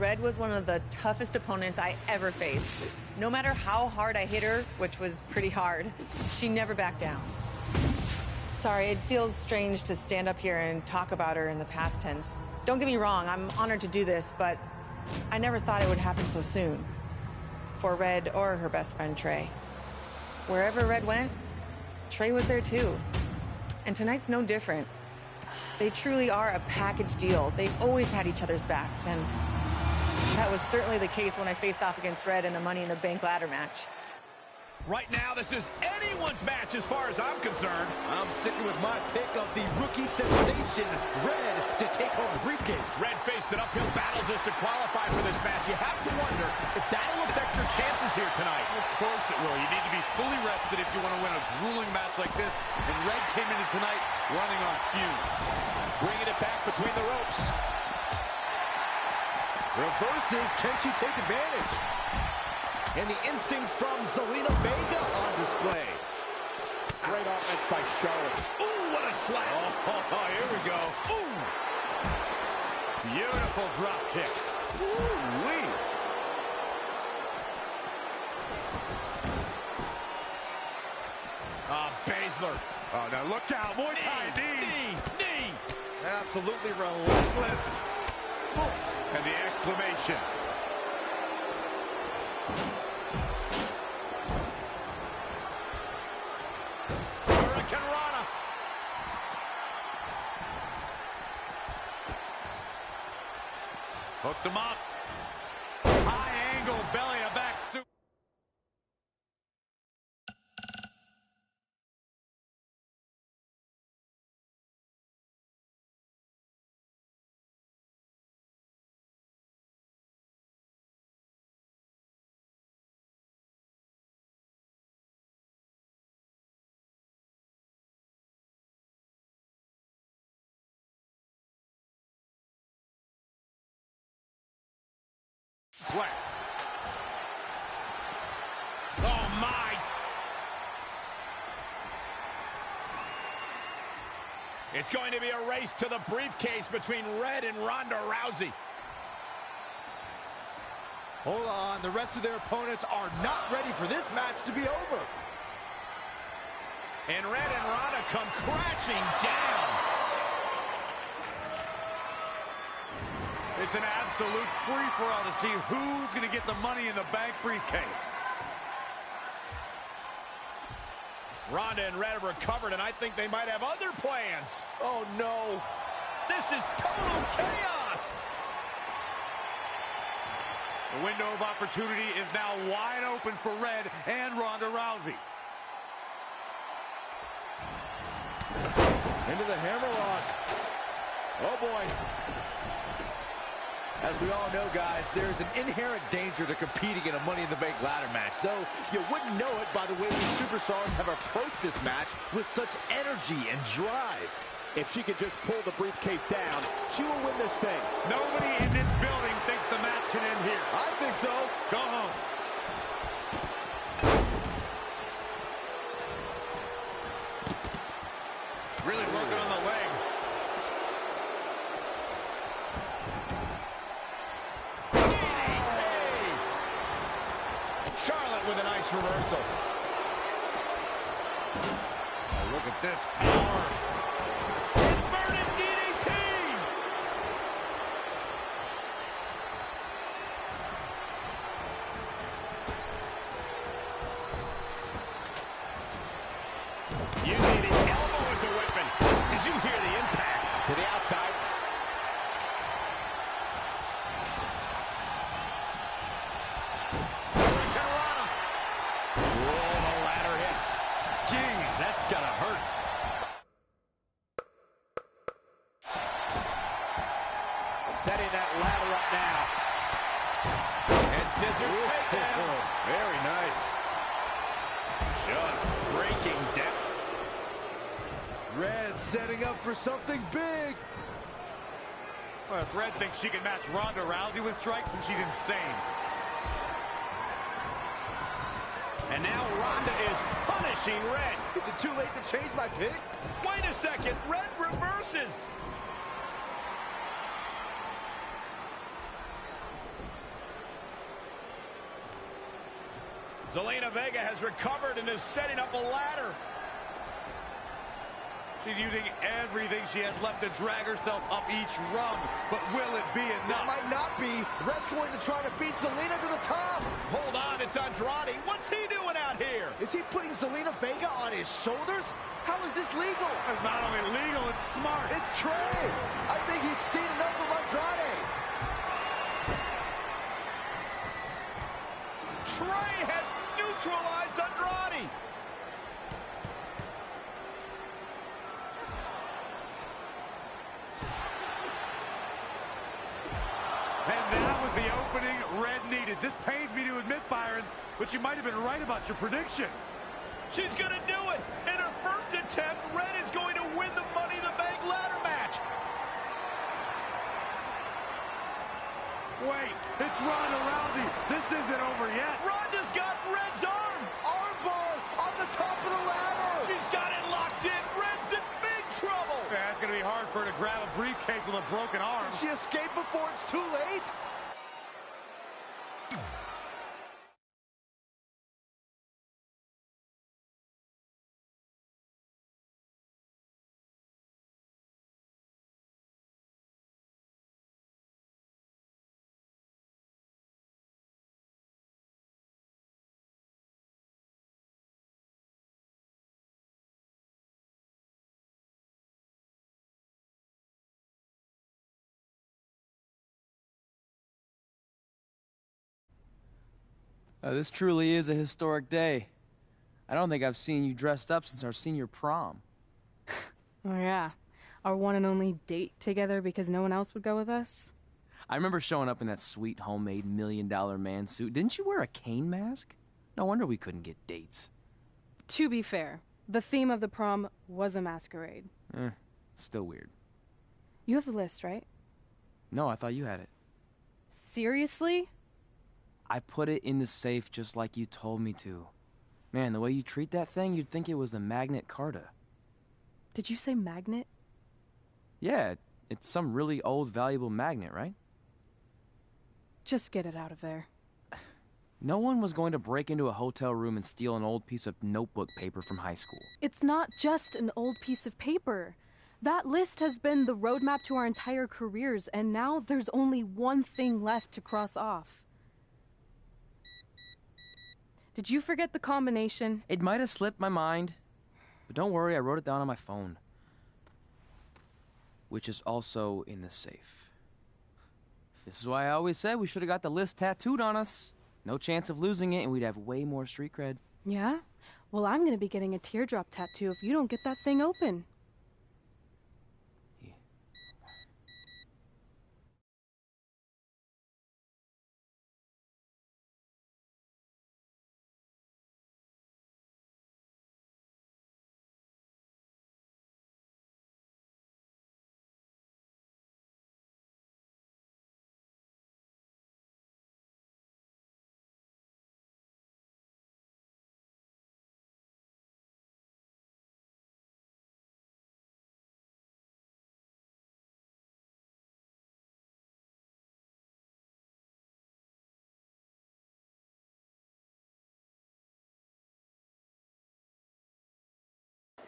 Red was one of the toughest opponents I ever faced. No matter how hard I hit her, which was pretty hard, she never backed down. Sorry, it feels strange to stand up here and talk about her in the past tense. Don't get me wrong, I'm honored to do this, but I never thought it would happen so soon. For Red or her best friend, Trey. Wherever Red went, Trey was there too. And tonight's no different. They truly are a package deal. They've always had each other's backs, and that was certainly the case when I faced off against Red in a Money in the Bank ladder match. Right now, this is anyone's match as far as I'm concerned. I'm sticking with my pick of the rookie sensation, Red, to take home the briefcase. Red faced an uphill battle just to qualify for this match. You have to wonder if that'll affect your chances here tonight. Of course it will. You need to be fully rested if you want to win a grueling match like this. And Red came into tonight running on fumes. Bringing it back between the ropes. Reverses, can she take advantage? And the instinct from Zelina Vega on display. Great offense by Charlotte. Ooh, what a slap. Oh, here we go. Ooh. Beautiful drop kick. Ooh-wee. Baszler. Oh, now look out. Muay Thai knees. Knee. Absolutely relentless. And the exclamation. Hurricane Rana. Hooked him up. High angle belly to back super. Flex. Oh, my. It's going to be a race to the briefcase between Red and Ronda Rousey. Hold on, the rest of their opponents are not ready for this match to be over. And Red and Ronda come crashing down. It's an absolute free-for-all to see who's going to get the Money in the Bank briefcase. Ronda and Red have recovered, and I think they might have other plans. Oh, no. This is total chaos. The window of opportunity is now wide open for Red and Ronda Rousey. Into the hammerlock. Oh, boy. As we all know, guys, there's an inherent danger to competing in a Money in the Bank ladder match, though you wouldn't know it by the way these superstars have approached this match with such energy and drive. If she could just pull the briefcase down, she will win this thing. Nobody in this building thinks the match can end here. I think so. Go home. Really working on the leg. Charlotte with a nice reversal. Oh, look at this power. Inverted DDT. Using the elbow as a weapon. Did you hear the impact? To the outside. That's gonna hurt. Setting that ladder up now. And scissors takedown. Very nice. Just breaking down. Red setting up for something big. Well, if Red thinks she can match Ronda Rousey with strikes, then she's insane. And now Ronda is punishing Red. Is it too late to change my pick? Wait a second. Red reverses. Zelina Vega has recovered and is setting up a ladder. She's using everything she has left to drag herself up each rung, but will it be enough? It might not be. Red's going to try to beat Zelina to the top. Hold on, it's Andrade. What's he doing out here? Is he putting Zelina Vega on his shoulders? How is this legal? It's not only legal, it's smart. It's Trey. I think he's seen enough from Andrade. Trey has neutralized Andrade. And that was the opening Red needed. This pains me to admit, Byron, but you might have been right about your prediction. She's going to do it. In her first attempt, Red is going to win the Money in the Bank ladder match. Wait, it's Ronda Rousey. This isn't over yet. Ronda's got Red's arm. Armbar on the top of the ladder. She's got it locked in. Red's in big trouble. Yeah, it's going to be hard for her to grab a briefcase with a broken arm. She escaped before it's too late. This truly is a historic day. I don't think I've seen you dressed up since our senior prom. Oh yeah, our one and only date together because no one else would go with us? I remember showing up in that sweet homemade $1 million man suit. Didn't you wear a cane mask? No wonder we couldn't get dates. To be fair, the theme of the prom was a masquerade. Still weird. You have the list, right? No, I thought you had it. Seriously? I put it in the safe just like you told me to. Man, the way you treat that thing, you'd think it was the Magnet Carta. Did you say magnet? Yeah, it's some really old, valuable magnet, right? Just get it out of there. No one was going to break into a hotel room and steal an old piece of notebook paper from high school. It's not just an old piece of paper. That list has been the roadmap to our entire careers, and now there's only one thing left to cross off. Did you forget the combination? It might have slipped my mind, but don't worry, I wrote it down on my phone. Which is also in the safe. This is why I always said we should have got the list tattooed on us. No chance of losing it, and we'd have way more street cred. Yeah? Well, I'm gonna be getting a teardrop tattoo if you don't get that thing open.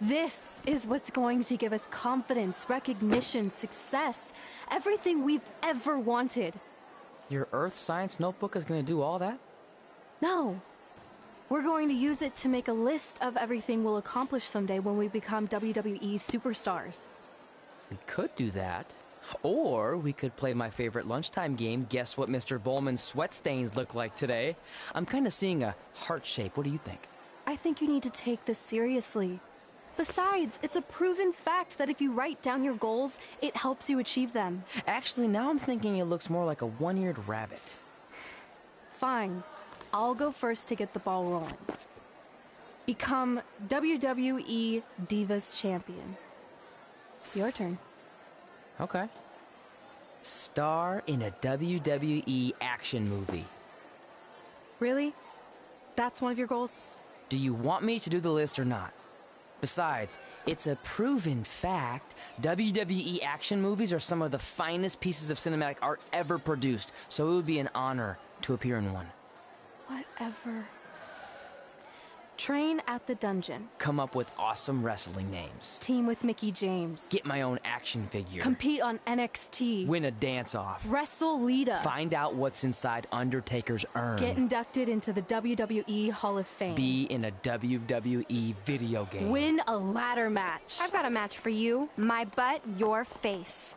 This is what's going to give us confidence, recognition, success, everything we've ever wanted. Your Earth Science notebook is going to do all that? No. We're going to use it to make a list of everything we'll accomplish someday when we become WWE superstars. We could do that. Or we could play my favorite lunchtime game, Guess What Mr. Bowman's Sweat Stains Look Like Today. I'm kind of seeing a heart shape. What do you think? I think you need to take this seriously. Besides, it's a proven fact that if you write down your goals, it helps you achieve them. Actually, now I'm thinking it looks more like a one-eared rabbit. Fine. I'll go first to get the ball rolling. Become WWE Divas Champion. Your turn. Okay. Star in a WWE action movie. Really? That's one of your goals? Do you want me to do the list or not? Besides, it's a proven fact, WWE action movies are some of the finest pieces of cinematic art ever produced, so it would be an honor to appear in one. Whatever. Train at the dungeon. Come up with awesome wrestling names. Team with Mickey James. Get my own action figure. Compete on NXT. Win a dance-off. Wrestle Lita. Find out what's inside Undertaker's urn. Get inducted into the WWE Hall of Fame. Be in a WWE video game. Win a ladder match. I've got a match for you. My butt, your face.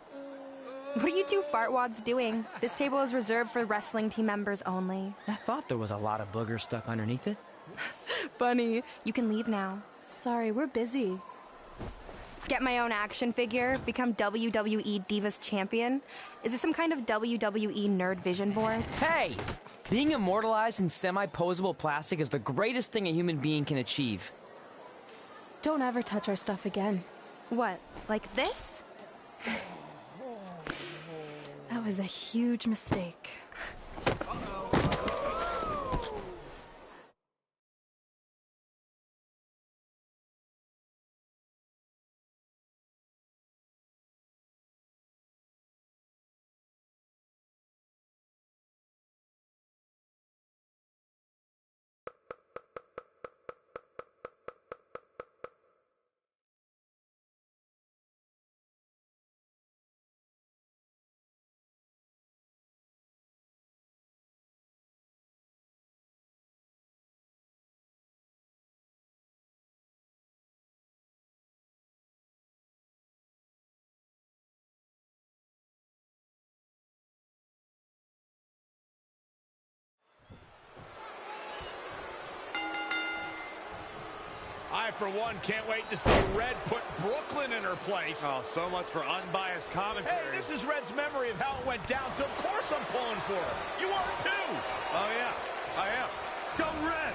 What are you two fartwads doing? This table is reserved for wrestling team members only. I thought there was a lot of boogers stuck underneath it. Funny. You can leave now. Sorry, we're busy. Get my own action figure, become WWE Divas Champion. Is this some kind of WWE nerd vision board? Hey! Being immortalized in semi-posable plastic is the greatest thing a human being can achieve. Don't ever touch our stuff again. What, like this? That was a huge mistake. I, for one, can't wait to see Red put Brooklyn in her place. Oh, so much for unbiased commentary. Hey, this is Red's memory of how it went down, so of course I'm pulling for her. You are too. Oh, yeah, I am. Go Red!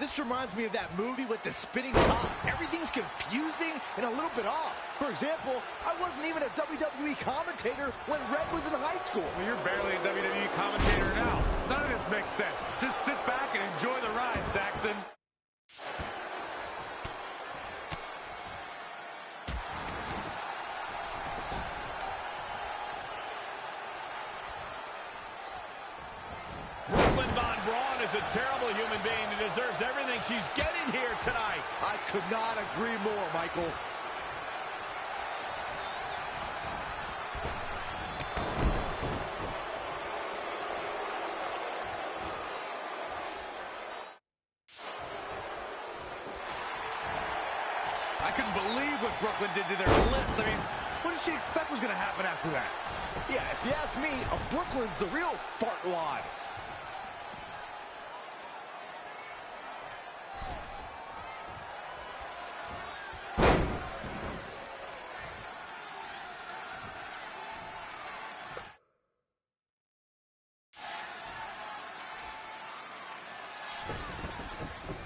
This reminds me of that movie with the spinning top. Everything's confusing and a little bit off. For example, I wasn't even a WWE commentator when Red was in high school. Well, you're barely a WWE commentator now. None of this makes sense. Just sit back and enjoy the ride, Saxton. Brooklyn Von Braun is a terrible human being who deserves everything she's getting here tonight. I could not agree more, Michael. I couldn't believe what Brooklyn did to their list. I mean, what did she expect was going to happen after that? Yeah, if you ask me, Brooklyn's the real fartwad.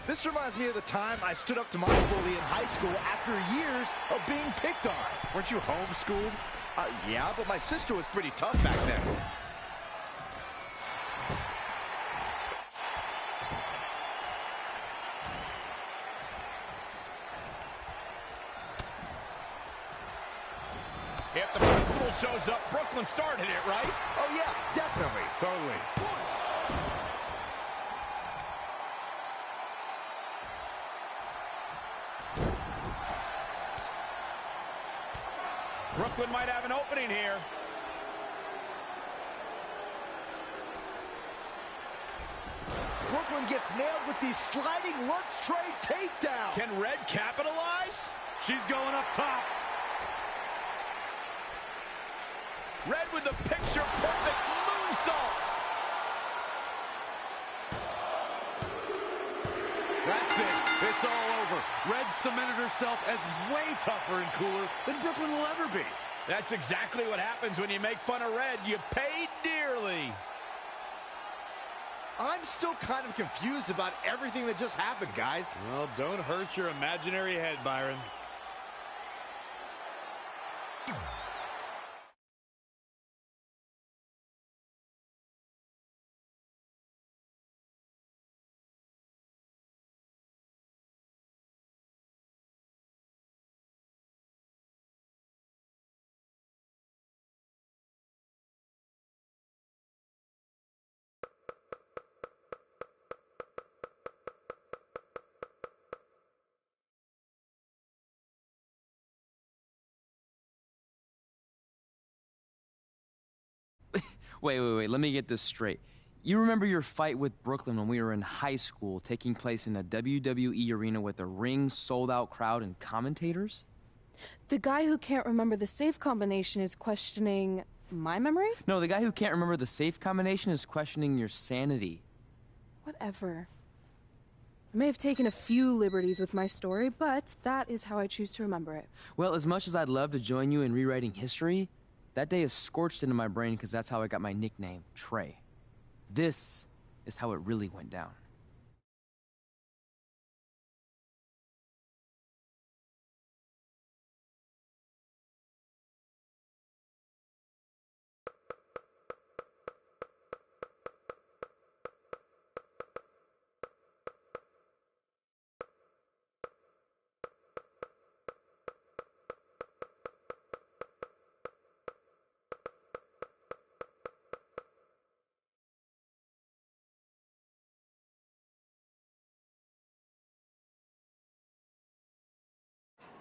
This reminds me of the time I stood up to my bully in high school after years of being picked on. Weren't you homeschooled? Yeah, but my sister was pretty tough back then. If the principal shows up, Brooklyn started it, right? Oh, yeah, definitely. Totally. Brooklyn might have an opening here. Brooklyn gets nailed with the sliding lunch tray takedown. Can Red capitalize? She's going up top. Red with the picture-perfect moonsault. That's it. It's all over. Red cemented herself as way tougher and cooler than Brooklyn will ever be. That's exactly what happens when you make fun of Red. You pay dearly. I'm still kind of confused about everything that just happened, guys. Well, don't hurt your imaginary head, Byron. Wait, let me get this straight. You remember your fight with Brooklyn when we were in high school, taking place in a WWE arena with a ring, sold-out crowd, and commentators? The guy who can't remember the safe combination is questioning my memory? No, the guy who can't remember the safe combination is questioning your sanity. Whatever. I may have taken a few liberties with my story, but that is how I choose to remember it. Well, as much as I'd love to join you in rewriting history, that day is scorched into my brain because that's how I got my nickname, Trey. This is how it really went down.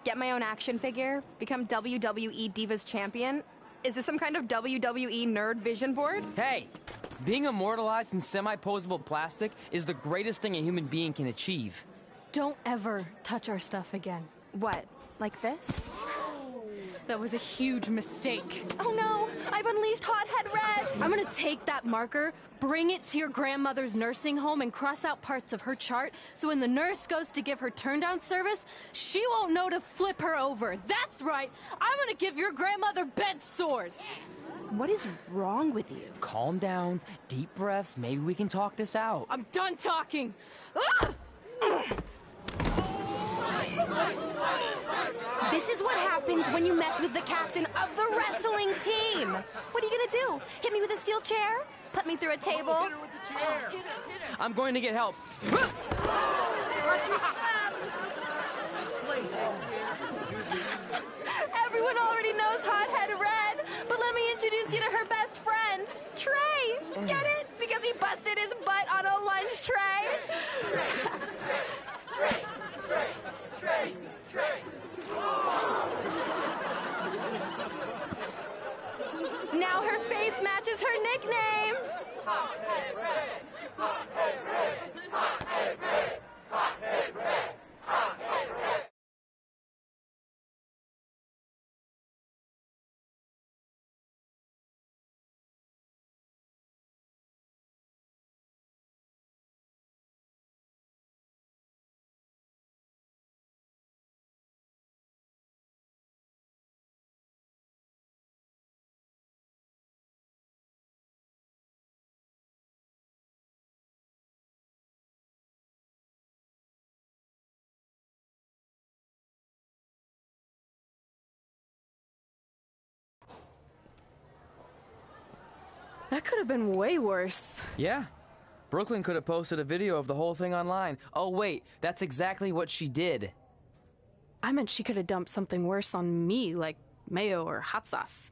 Get my own action figure? Become WWE Divas Champion? Is this some kind of WWE nerd vision board? Hey! Being immortalized in semi-posable plastic is the greatest thing a human being can achieve. Don't ever touch our stuff again. What? Like this? That was a huge mistake. Oh no! I've unleashed Hothead Red! I'm gonna take that marker, bring it to your grandmother's nursing home, and cross out parts of her chart so when the nurse goes to give her turn-down service, she won't know to flip her over. That's right! I'm gonna give your grandmother bed sores! What is wrong with you? Calm down, deep breaths, maybe we can talk this out. I'm done talking! Ugh! This is what happens when you mess with the captain of the wrestling team. What are you gonna do? Hit me with a steel chair? Put me through a table? I'm going to get help. Everyone already knows Hothead Red, but let me introduce you to her best friend, Trey. Get it? Because he busted his butt on a lunch tray. Trey. Now her face matches her nickname. Hothead Red. Hothead Red. Hothead Red. Hothead Red. Hothead Red. That could have been way worse. Yeah. Brooklyn could have posted a video of the whole thing online. Oh, wait, that's exactly what she did. I meant she could have dumped something worse on me, like mayo or hot sauce.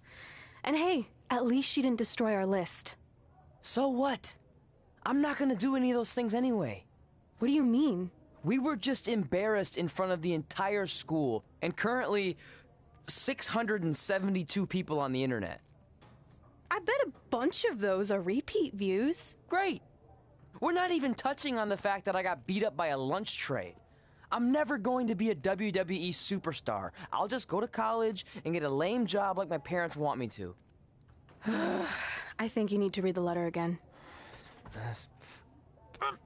And hey, at least she didn't destroy our list. So what? I'm not gonna do any of those things anyway. What do you mean? We were just embarrassed in front of the entire school, and currently 672 people on the internet. I bet a bunch of those are repeat views. Great. We're not even touching on the fact that I got beat up by a lunch tray. I'm never going to be a WWE superstar. I'll just go to college and get a lame job like my parents want me to. I think you need to read the letter again.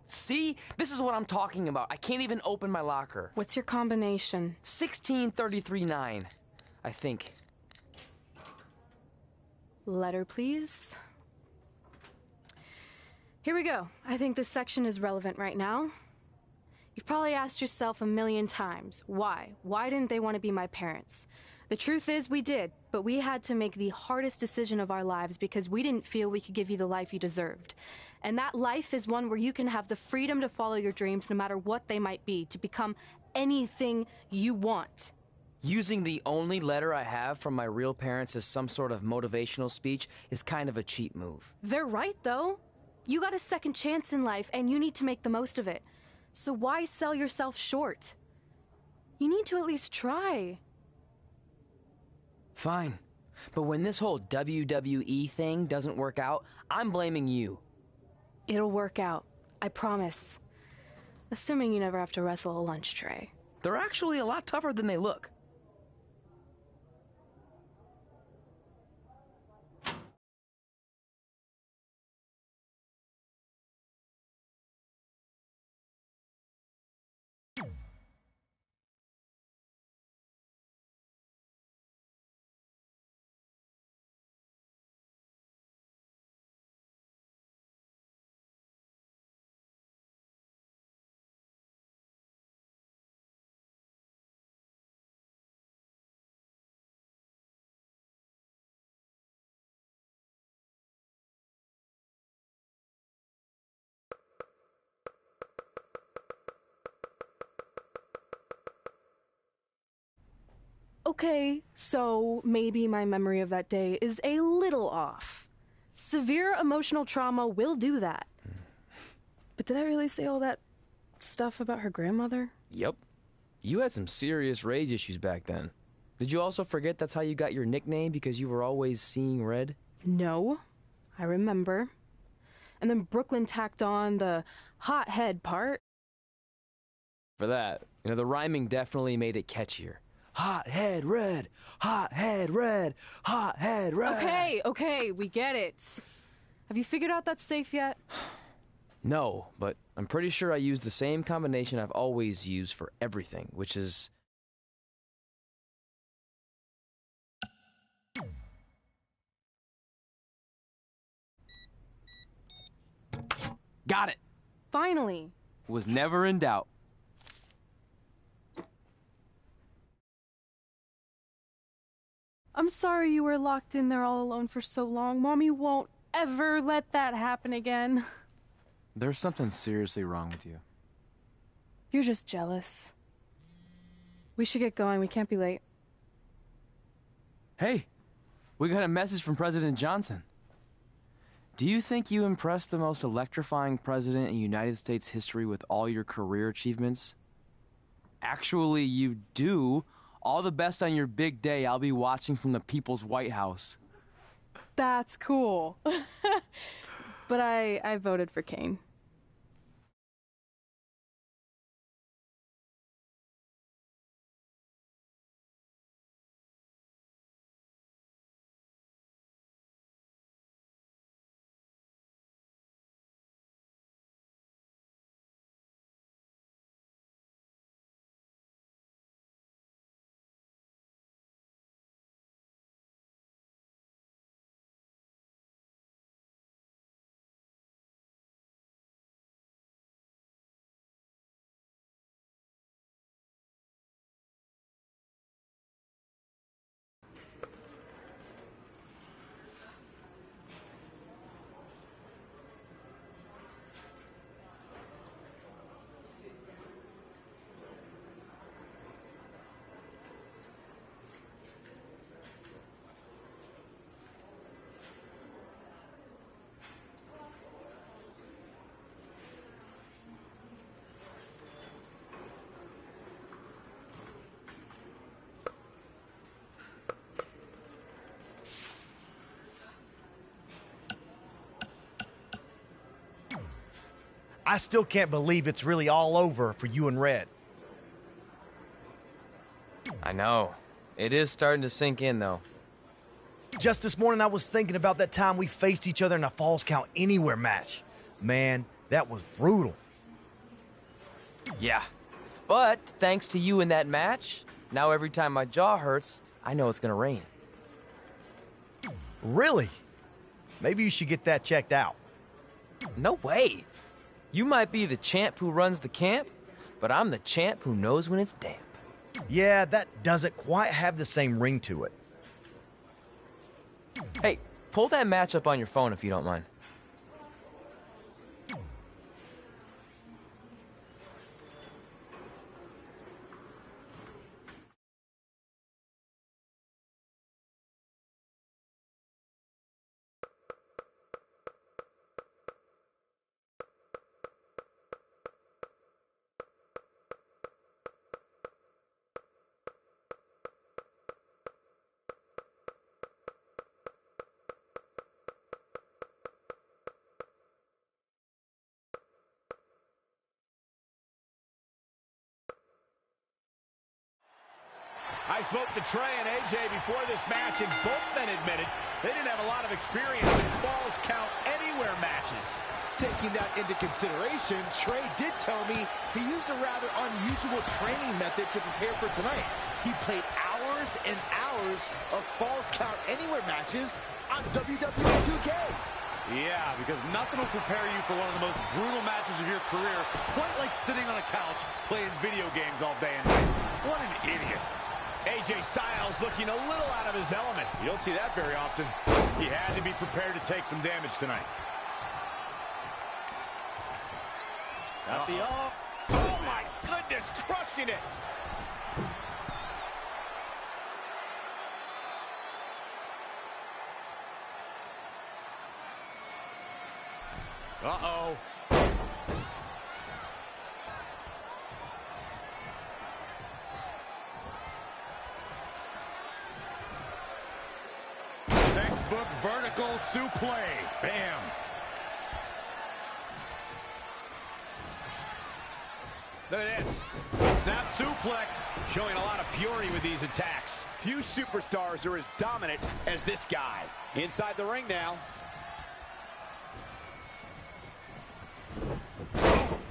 See? This is what I'm talking about. I can't even open my locker. What's your combination? 1633-9, I think. Letter, please. Here we go. I think this section is relevant right now. You've probably asked yourself a million times, why? Why didn't they want to be my parents? The truth is we did, but we had to make the hardest decision of our lives because we didn't feel we could give you the life you deserved. And that life is one where you can have the freedom to follow your dreams no matter what they might be, to become anything you want. Using the only letter I have from my real parents as some sort of motivational speech is kind of a cheap move. They're right, though. You got a second chance in life, and you need to make the most of it. So why sell yourself short? You need to at least try. Fine. But when this whole WWE thing doesn't work out, I'm blaming you. It'll work out. I promise. Assuming you never have to wrestle a lunch tray. They're actually a lot tougher than they look. Okay, so maybe my memory of that day is a little off. Severe emotional trauma will do that. But did I really say all that stuff about her grandmother? Yep. You had some serious rage issues back then. Did you also forget that's how you got your nickname because you were always seeing red? No, I remember. And then Brooklyn tacked on the hot head part. For that, the rhyming definitely made it catchier. Hot head red, hot head red, hot head red. Okay, we get it. Have you figured out that safe yet? No, but I'm pretty sure I used the same combination I've always used for everything, which is... Got it! Finally. Was never in doubt. I'm sorry you were locked in there all alone for so long. Mommy won't ever let that happen again. There's something seriously wrong with you. You're just jealous. We should get going. We can't be late. Hey, we got a message from President Johnson. Do you think you impressed the most electrifying president in United States history with all your career achievements? Actually, you do. All the best on your big day. I'll be watching from the People's White House. That's cool. But I voted for Kane. I still can't believe it's really all over for you and Red. I know. It is starting to sink in, though. Just this morning, I was thinking about that time we faced each other in a Falls Count Anywhere match. Man, that was brutal. Yeah. But thanks to you in that match, now every time my jaw hurts, I know it's gonna rain. Really? Maybe you should get that checked out. No way. You might be the champ who runs the camp, but I'm the champ who knows when it's damp. Yeah, that doesn't quite have the same ring to it. Hey, pull that match up on your phone if you don't mind. spoke to Trey and AJ before this match, and both men admitted they didn't have a lot of experience in Falls Count Anywhere matches. Taking that into consideration, Trey did tell me he used a rather unusual training method to prepare for tonight. He played hours and hours of Falls Count Anywhere matches on WWE 2K. Yeah, because nothing will prepare you for one of the most brutal matches of your career, quite like sitting on a couch playing video games all day and night. What an idiot. AJ Styles looking a little out of his element. You don't see that very often. He had to be prepared to take some damage tonight. Got the up. Oh my goodness, crushing it. Uh-oh. Textbook vertical suplex. Bam. Look at this. Snap suplex. Showing a lot of fury with these attacks. Few superstars are as dominant as this guy. Inside the ring now.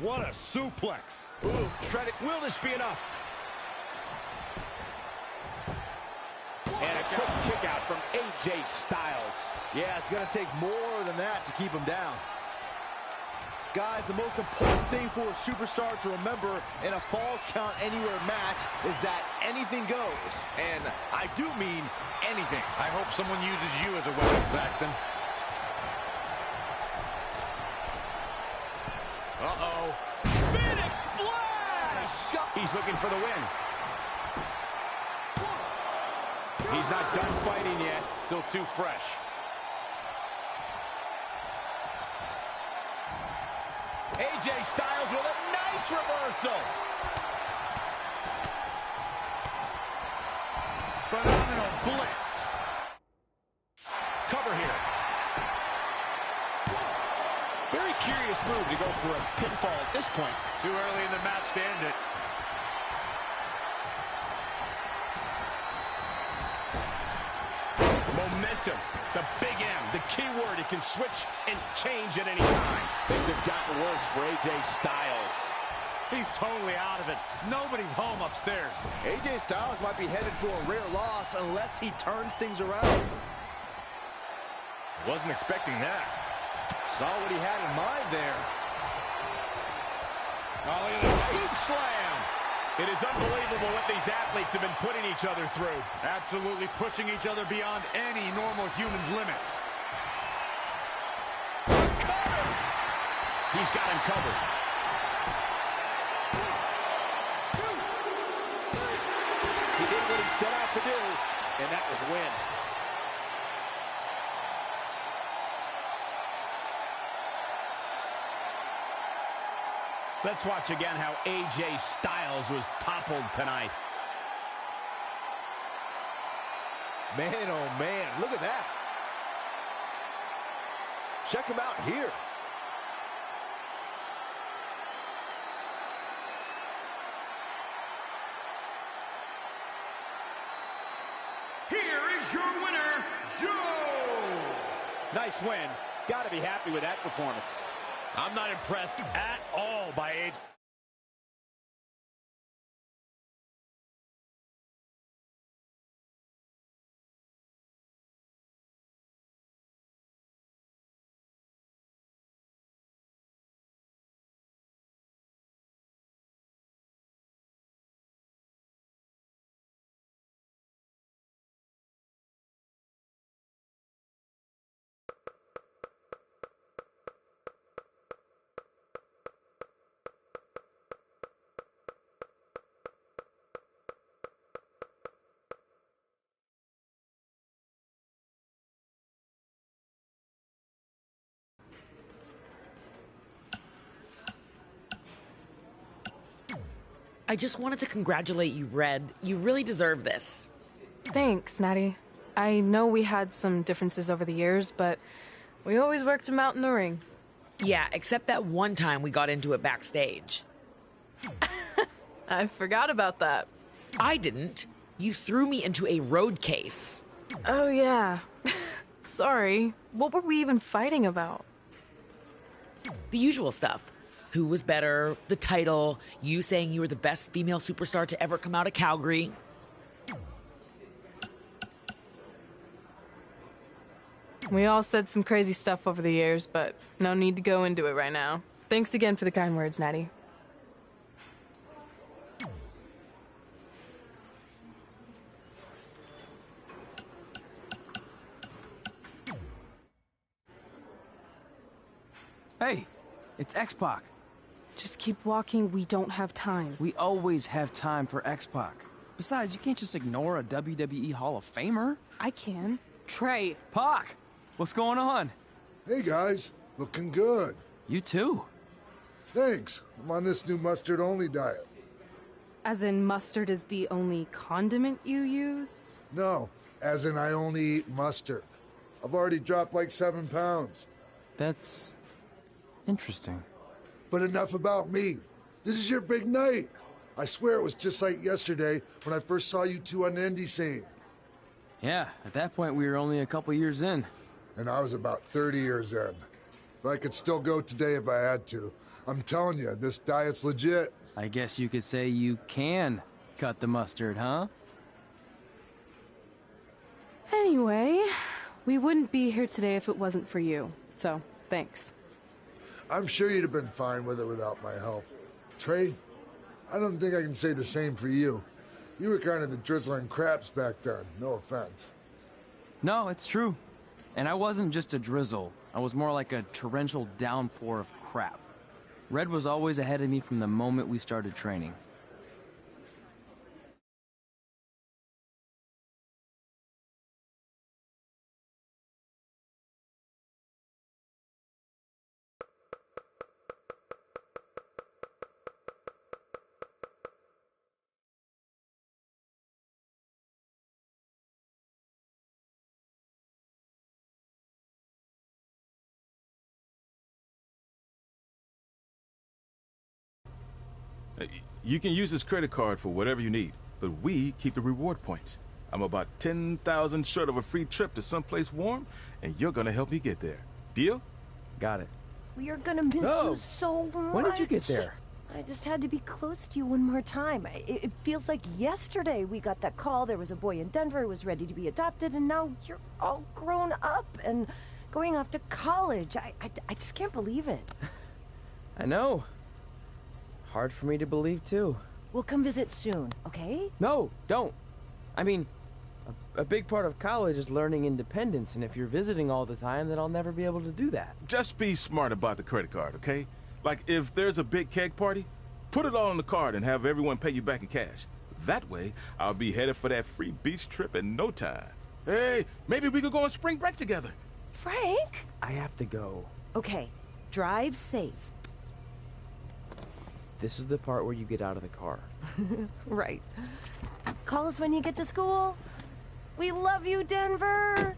What a suplex. Ooh, try to... Will this be enough? And a quick kick out from AJ Styles. Yeah, it's going to take more than that to keep him down. Guys, the most important thing for a superstar to remember in a Falls Count Anywhere match is that anything goes. And I do mean anything. I hope someone uses you as a weapon, Saxton. Uh-oh. Phoenix Splash! He's looking for the win. He's not done fighting yet. Still too fresh. AJ Styles with a nice reversal. Phenomenal blitz. Cover here. Very curious move to go for a pinfall at this point. Too early in the match to end it. Momentum, the big M, the key word. It can switch and change at any time. Things have gotten worse for AJ Styles. He's totally out of it. Nobody's home upstairs. AJ Styles might be headed for a rare loss unless he turns things around. Wasn't expecting that. Saw what he had in mind there. Oh, look at this scoop slam. It is unbelievable what these athletes have been putting each other through. Absolutely pushing each other beyond any normal human's limits. Cover. He's got him covered. He did what he set out to do, and that was win. Let's watch again how AJ Styles was toppled tonight. Man, oh man, look at that. Check him out here. Here is your winner, Joe. Nice win. Got to be happy with that performance. I'm not impressed at all by AJ. I just wanted to congratulate you, Red. You really deserve this. Thanks, Natty. I know we had some differences over the years, but we always worked them out in the ring. Yeah, except that one time we got into it backstage. I forgot about that. I didn't. You threw me into a road case. Oh, yeah. Sorry. What were we even fighting about? The usual stuff. Who was better, the title, you saying you were the best female superstar to ever come out of Calgary. We all said some crazy stuff over the years, but no need to go into it right now. Thanks again for the kind words, Natty. Hey, it's X-Pac. Just keep walking, we don't have time. We always have time for X-Pac. Besides, you can't just ignore a WWE Hall of Famer. I can. Trey. Pac, what's going on? Hey guys, looking good. You too. Thanks. I'm on this new mustard-only diet. As in mustard is the only condiment you use? No, as in I only eat mustard. I've already dropped like 7 pounds. That's interesting. But enough about me. This is your big night. I swear it was just like yesterday when I first saw you two on the indie scene. Yeah, at that point we were only a couple years in. And I was about 30 years in. But I could still go today if I had to. I'm telling you, this diet's legit. I guess you could say you can cut the mustard, huh? Anyway, we wouldn't be here today if it wasn't for you. So, thanks. I'm sure you'd have been fine with it without my help. Trey, I don't think I can say the same for you. You were kind of the drizzling craps back then, no offense. No, it's true. And I wasn't just a drizzle. I was more like a torrential downpour of crap. Red was always ahead of me from the moment we started training. You can use this credit card for whatever you need, but we keep the reward points. I'm about 10,000 short of a free trip to someplace warm, and you're gonna help me get there. Deal? Got it. We are gonna miss you so much. When did you get there? I just had to be close to you one more time. It feels like yesterday we got that call. There was a boy in Denver who was ready to be adopted, and now you're all grown up and going off to college. I just can't believe it. I know. Hard for me to believe, too. We'll come visit soon, okay? No, don't. I mean, a big part of college is learning independence, and if you're visiting all the time, then I'll never be able to do that. Just be smart about the credit card, okay? Like, if there's a big keg party, put it all on the card and have everyone pay you back in cash. That way, I'll be headed for that free beach trip in no time. Hey, maybe we could go on spring break together. Frank? I have to go. Okay, drive safe. This is the part where you get out of the car. Right. Call us when you get to school. We love you, Denver!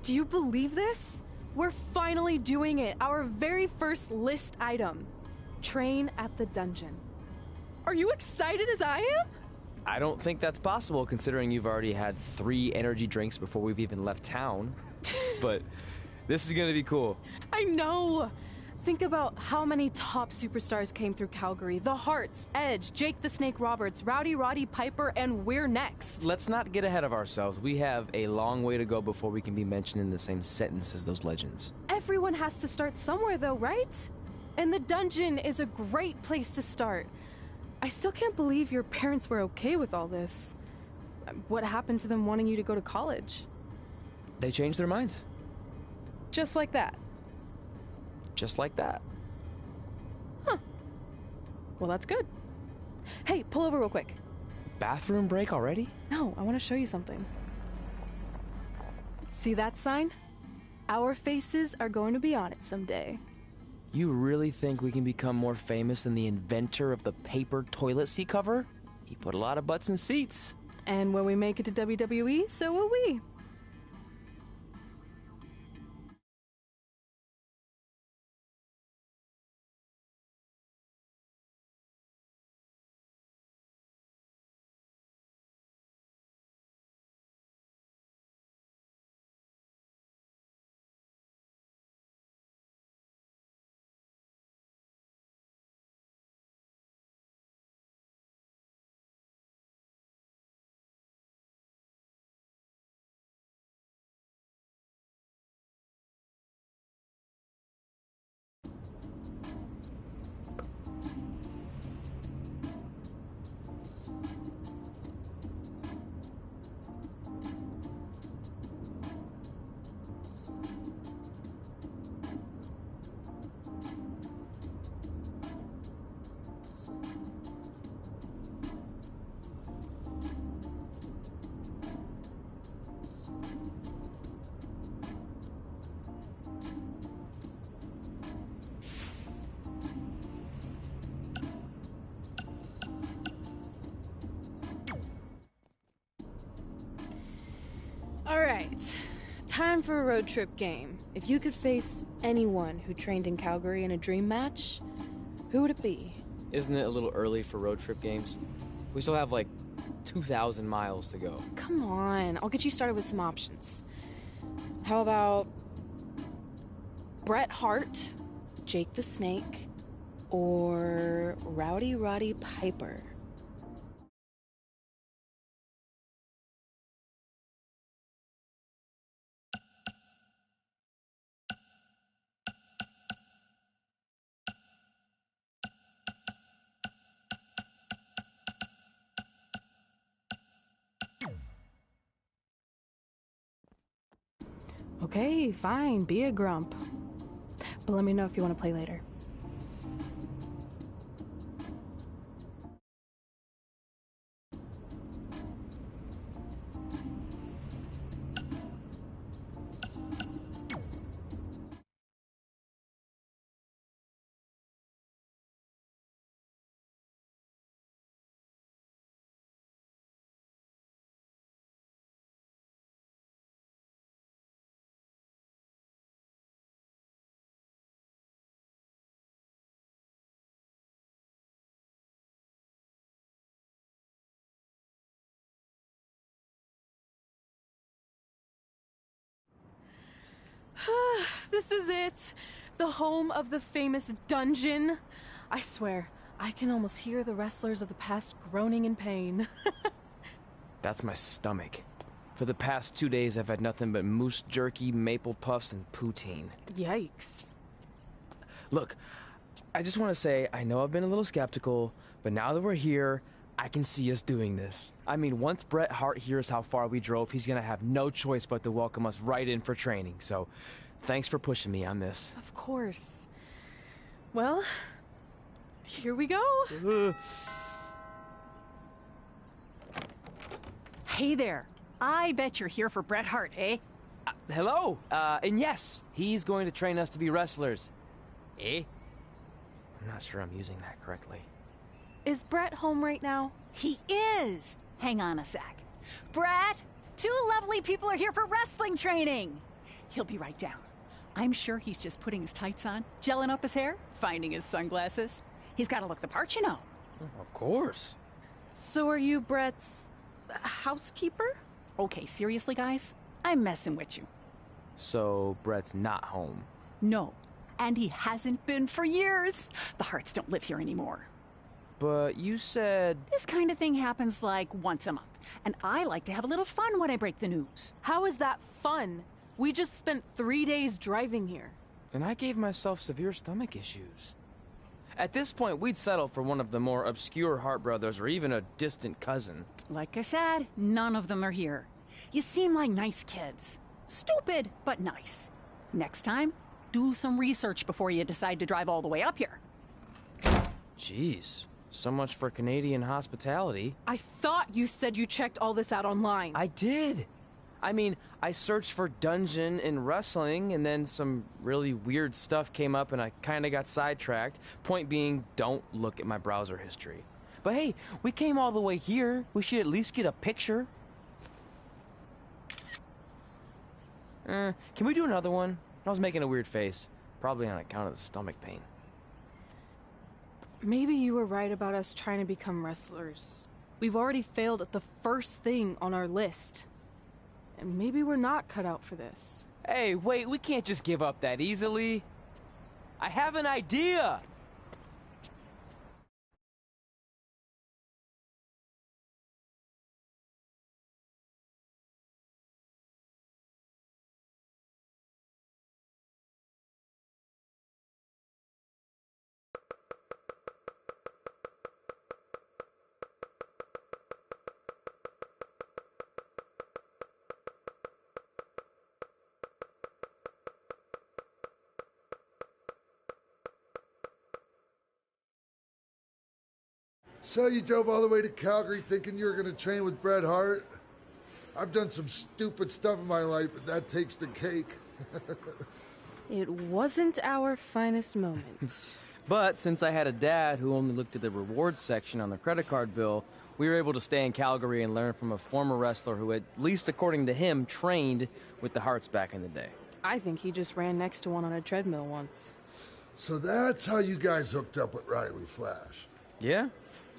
Do you believe this? We're finally doing it. Our very first list item. Train at the dungeon. Are you excited as I am? I don't think that's possible, considering you've already had 3 energy drinks before we've even left town. But this is gonna be cool. I know. Think about how many top superstars came through Calgary. The Hearts, Edge, Jake the Snake Roberts, Rowdy Roddy Piper, and we're next. Let's not get ahead of ourselves. We have a long way to go before we can be mentioned in the same sentence as those legends. Everyone has to start somewhere though, right? And the dungeon is a great place to start. I still can't believe your parents were okay with all this. What happened to them wanting you to go to college? They changed their minds. Just like that. Just like that. Huh. Well, that's good. Hey, pull over real quick. bathroom break already? No, I want to show you something. See that sign? Our faces are going to be on it someday. You really think we can become more famous than the inventor of the paper toilet seat cover? He put a lot of butts in seats. And when we make it to WWE, so will we. Alright, time for a road trip game. If you could face anyone who trained in Calgary in a dream match, who would it be? Isn't it a little early for road trip games? We still have like 2,000 miles to go. Come on, I'll get you started with some options. How about Bret Hart, Jake the Snake, or Rowdy Roddy Piper? Okay, fine, be a grump. But let me know if you want to play later. This is it. The home of the famous dungeon. I swear, I can almost hear the wrestlers of the past groaning in pain. That's my stomach. For the past 2 days, I've had nothing but moose jerky, maple puffs, and poutine. Yikes. Look, I just want to say, I know I've been a little skeptical, but now that we're here, I can see us doing this. I mean, once Bret Hart hears how far we drove, he's gonna have no choice but to welcome us right in for training, so thanks for pushing me on this. Of course. Well, here we go. Hey there. I bet you're here for Bret Hart, eh? Hello, and yes, he's going to train us to be wrestlers. Eh? I'm not sure I'm using that correctly. Is Bret home right now? He is. Hang on a sec. Bret, two lovely people are here for wrestling training. He'll be right down. I'm sure he's just putting his tights on, gelling up his hair, finding his sunglasses. He's got to look the part, you know. Of course. So are you Bret's housekeeper? Okay, seriously, guys? I'm messing with you. So Bret's not home? No, and he hasn't been for years. The Harts don't live here anymore. But you said... This kind of thing happens like once a month, and I like to have a little fun when I break the news. How is that fun? We just spent 3 days driving here. And I gave myself severe stomach issues. At this point, we'd settle for one of the more obscure Hart brothers or even a distant cousin. Like I said, none of them are here. You seem like nice kids. Stupid, but nice. Next time, do some research before you decide to drive all the way up here. Jeez. So much for Canadian hospitality. I thought you said you checked all this out online. I did. I mean, I searched for dungeon in wrestling, and then some really weird stuff came up, and I kind of got sidetracked. Point being, don't look at my browser history. But hey, we came all the way here. We should at least get a picture. Can we do another one? I was making a weird face. Probably on account of the stomach pain. Maybe you were right about us trying to become wrestlers. We've already failed at the first thing on our list. And maybe we're not cut out for this. Hey, wait, we can't just give up that easily. I have an idea! So you drove all the way to Calgary thinking you were going to train with Bret Hart? I've done some stupid stuff in my life, but that takes the cake. It wasn't our finest moment. But since I had a dad who only looked at the rewards section on the credit card bill, we were able to stay in Calgary and learn from a former wrestler who, at least according to him, trained with the Harts back in the day. I think he just ran next to one on a treadmill once. So that's how you guys hooked up with Riley Flash. Yeah.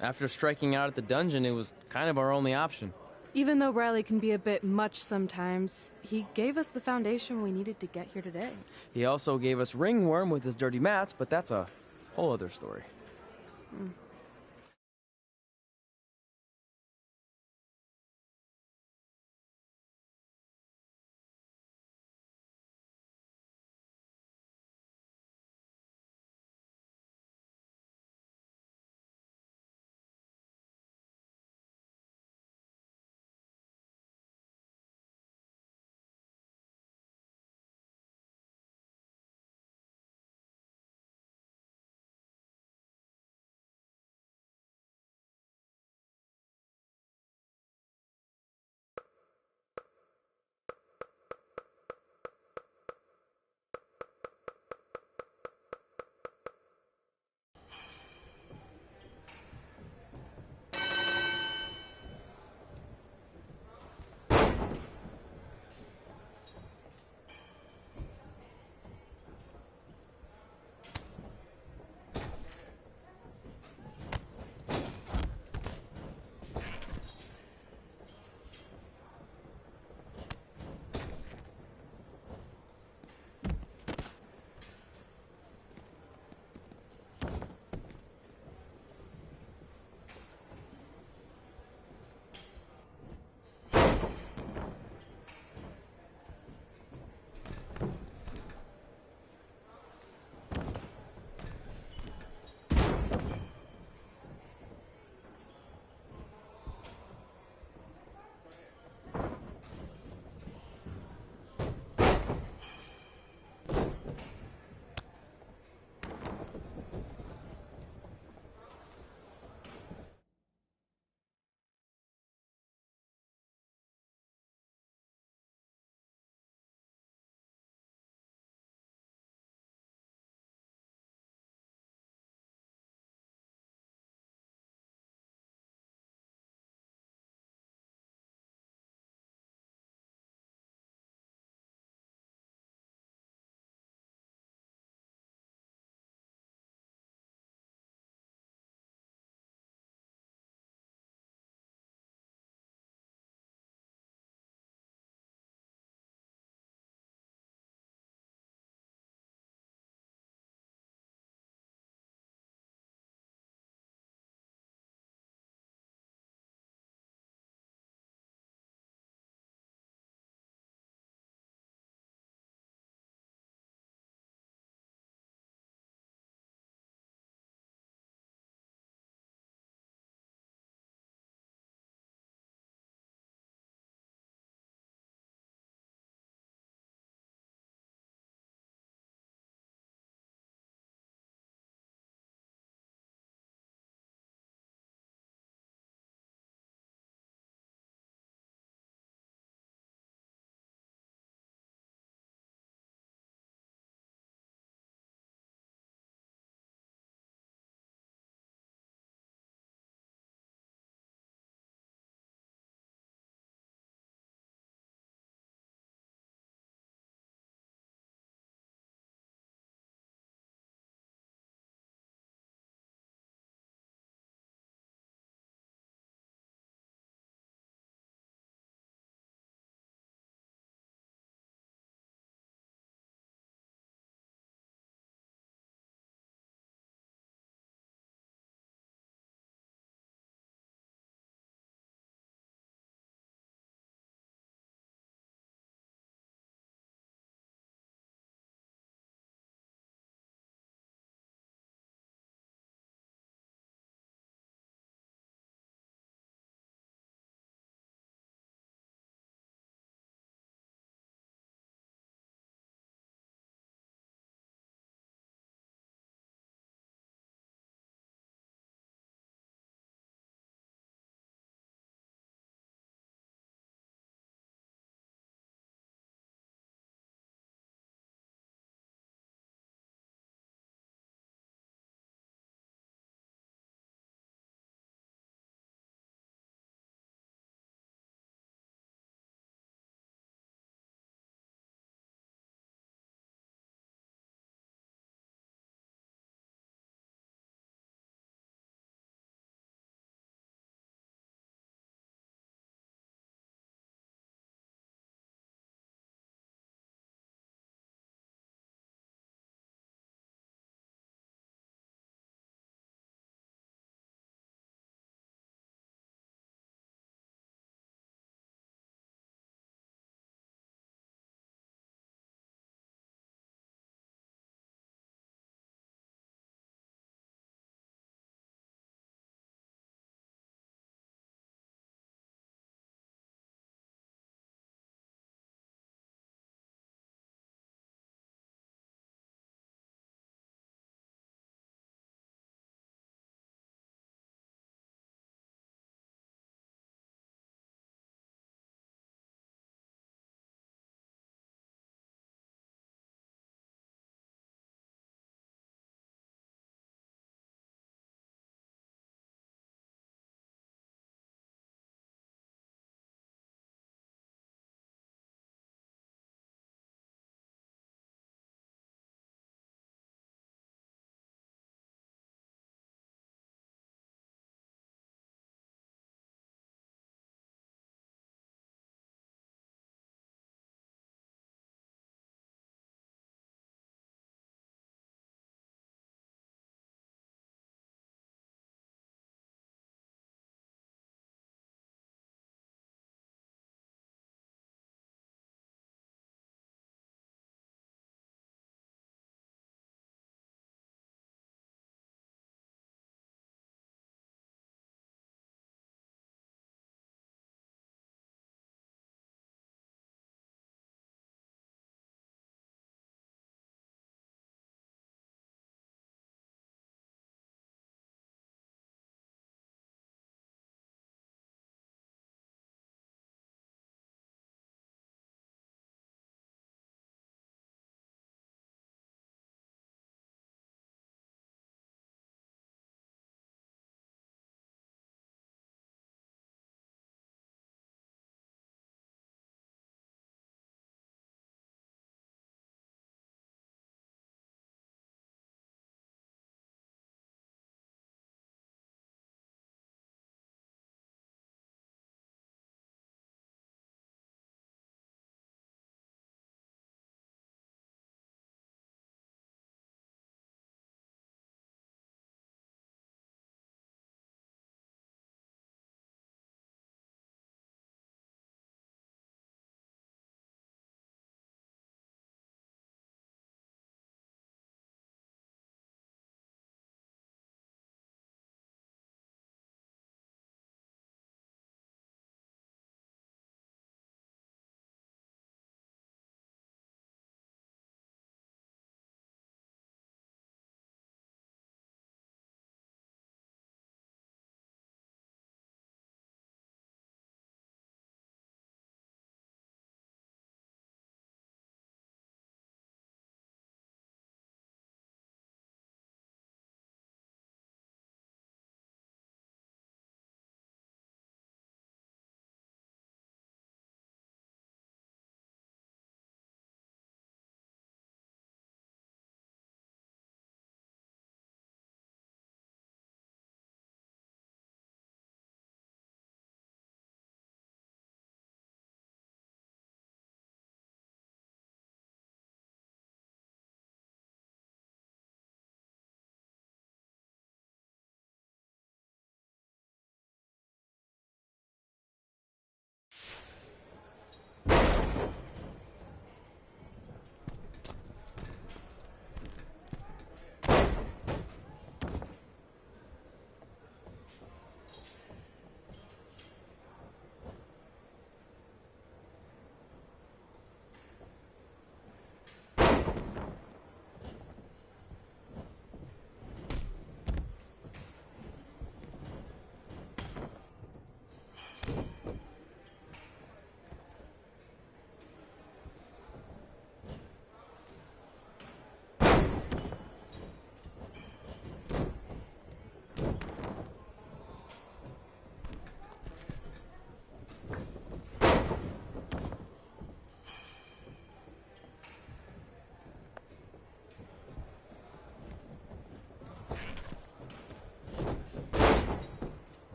After striking out at the dungeon, it was kind of our only option. Even though Riley can be a bit much sometimes, he gave us the foundation we needed to get here today. He also gave us Ringworm with his dirty mats, but that's a whole other story.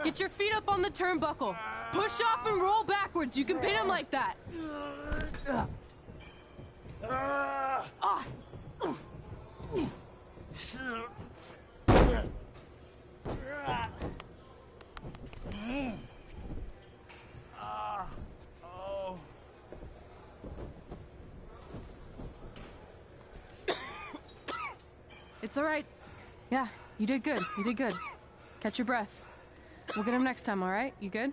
Get your feet up on the turnbuckle. Push off and roll backwards. You can pin him like that. It's all right. Yeah, you did good. You did good. Catch your breath. We'll get him next time, all right? You good?